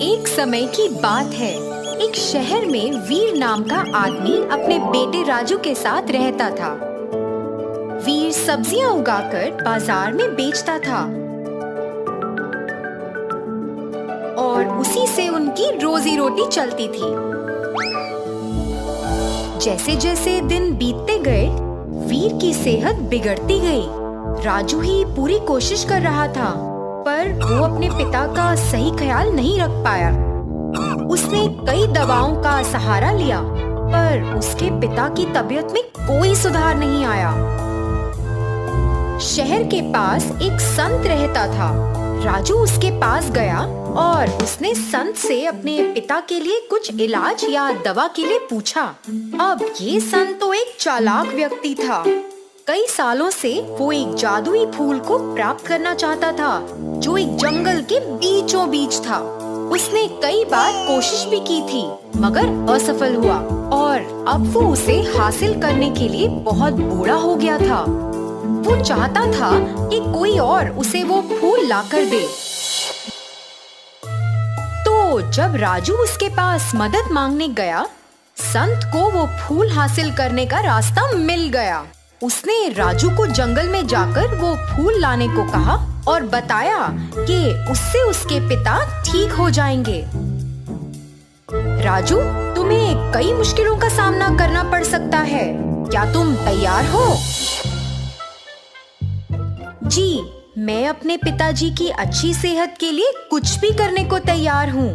एक समय की बात है। एक शहर में वीर नाम का आदमी अपने बेटे राजू के साथ रहता था। वीर सब्जियां उगाकर बाजार में बेचता था और उसी से उनकी रोजी रोटी चलती थी। जैसे जैसे दिन बीतते गए, वीर की सेहत बिगड़ती गई। राजू ही पूरी कोशिश कर रहा था, पर वो अपने पिता का सही ख्याल नहीं रख पाया। उसने कई दवाओं का सहारा लिया, पर उसके पिता की तबीयत में कोई सुधार नहीं आया। शहर के पास एक संत रहता था। राजू उसके पास गया और उसने संत से अपने पिता के लिए कुछ इलाज या दवा के लिए पूछा। अब ये संत तो एक चालाक व्यक्ति था। कई सालों से वो एक जादुई फूल को प्राप्त करना चाहता था, जो एक जंगल के बीचों बीच था। उसने कई बार कोशिश भी की थी, मगर असफल हुआ और अब वो उसे हासिल करने के लिए बहुत बूढ़ा हो गया था। वो चाहता था कि कोई और उसे वो फूल लाकर दे। तो जब राजू उसके पास मदद मांगने गया, संत को वो फूल हासिल करने का रास्ता मिल गया। उसने राजू को जंगल में जाकर वो फूल लाने को कहा और बताया कि उससे उसके पिता ठीक हो जाएंगे। राजू, तुम्हें कई मुश्किलों का सामना करना पड़ सकता है। क्या तुम तैयार हो? जी, मैं अपने पिताजी की अच्छी सेहत के लिए कुछ भी करने को तैयार हूँ।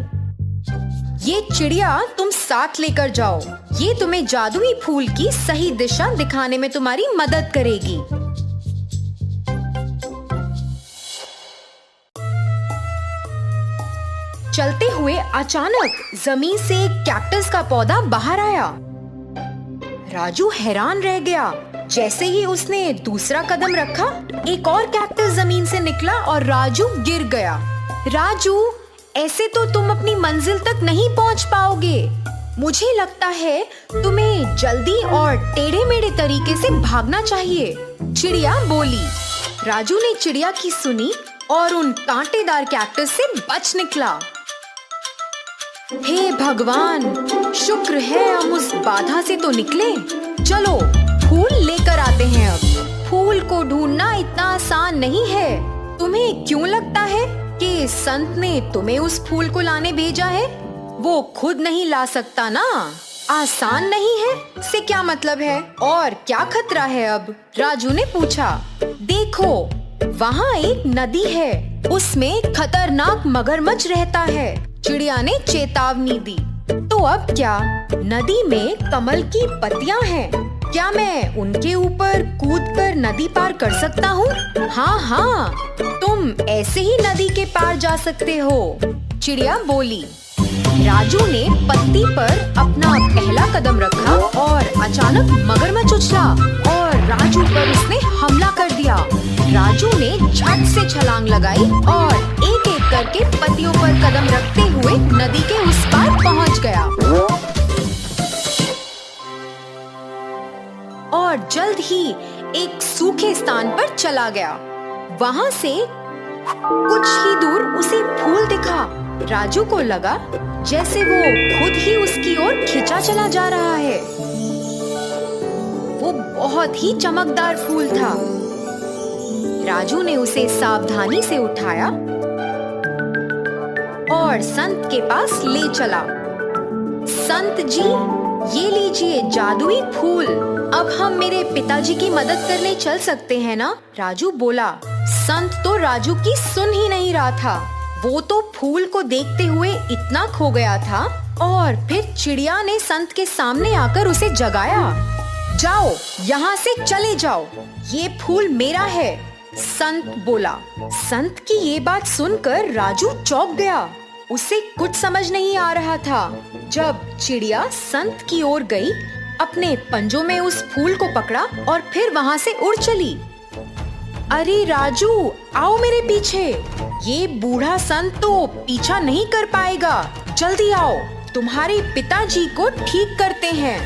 ये चिड़िया तुम साथ लेकर जाओ। ये तुम्हें जादुई फूल की सही दिशा दिखाने में तुम्हारी मदद करेगी। चलते हुए अचानक जमीन से एक कैक्टस का पौधा बाहर आया। राजू हैरान रह गया। जैसे ही उसने दूसरा कदम रखा, एक और कैक्टस जमीन से निकला और राजू गिर गया। राजू, ऐसे तो तुम अपनी मंजिल तक नहीं पहुंच पाओगे। मुझे लगता है तुम्हें जल्दी और टेढ़े मेढ़े तरीके से भागना चाहिए, चिड़िया बोली। राजू ने चिड़िया की सुनी और उन कांटेदार कैक्टस से बच निकला। हे भगवान, शुक्र है हम उस बाधा से तो निकले। चलो फूल लेकर आते हैं। अब फूल को ढूंढना इतना आसान नहीं है। तुम्हें क्यों लगता है कि संत ने तुम्हें उस फूल को लाने भेजा है? वो खुद नहीं ला सकता ना। आसान नहीं है से क्या मतलब है? और क्या खतरा है अब? राजू ने पूछा। देखो, वहाँ एक नदी है, उसमें खतरनाक मगरमच्छ रहता है, चिड़िया ने चेतावनी दी। तो अब क्या? नदी में कमल की पत्तियां हैं। क्या मैं उनके ऊपर कूदकर नदी पार कर सकता हूँ? हाँ, तुम ऐसे ही नदी के पार जा सकते हो, चिड़िया बोली। राजू ने पत्ती पर अपना पहला कदम रखा और अचानक मगरमच्छ उछला और राजू पर उसने हमला कर दिया। राजू ने झट से छलांग लगाई और एक एक करके पत्तियों पर कदम रखते हुए नदी के उस पार पहुंच गया और जल्द ही एक सूखे स्थान पर चला गया। वहां से कुछ ही दूर उसे फूल दिखा। राजू को लगा जैसे वो खुद ही उसकी ओर खिंचा चला जा रहा है। वो बहुत ही चमकदार फूल था। राजू ने उसे सावधानी से उठाया और संत के पास ले चला। संत जी, ये लीजिए जादुई फूल। अब हम मेरे पिताजी की मदद करने चल सकते हैं ना? राजू बोला। संत तो राजू की सुन ही नहीं रहा था। वो तो फूल को देखते हुए इतना खो गया था और फिर चिड़िया ने संत के सामने आकर उसे जगाया। जाओ, यहाँ से चले जाओ, ये फूल मेरा है, संत बोला। संत की ये बात सुनकर राजू चौंक गया। उसे कुछ समझ नहीं आ रहा था। जब चिड़िया संत की ओर गई, अपने पंजों में उस फूल को पकड़ा और फिर वहाँ से उड़ चली। अरे राजू, आओ मेरे पीछे। ये बूढ़ा संत तो पीछा नहीं कर पाएगा। जल्दी आओ, तुम्हारे पिताजी को ठीक करते हैं।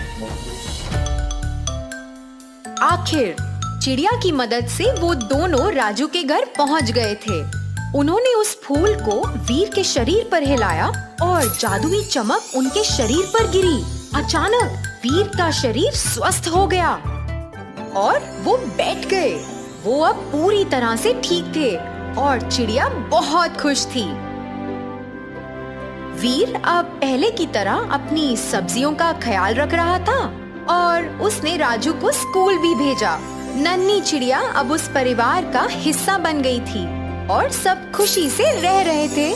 आखिर चिड़िया की मदद से वो दोनों राजू के घर पहुंच गए थे। उन्होंने उस फूल को वीर के शरीर पर हिलाया और जादुई चमक उनके शरीर पर गिरी। अचानक वीर का शरीर स्वस्थ हो गया और वो बैठ गए। वो अब पूरी तरह से ठीक थे और चिड़िया बहुत खुश थी। वीर अब पहले की तरह अपनी सब्जियों का ख्याल रख रहा था और उसने राजू को स्कूल भी भेजा। नन्ही चिड़िया अब उस परिवार का हिस्सा बन गई थी और सब खुशी से रह रहे थे।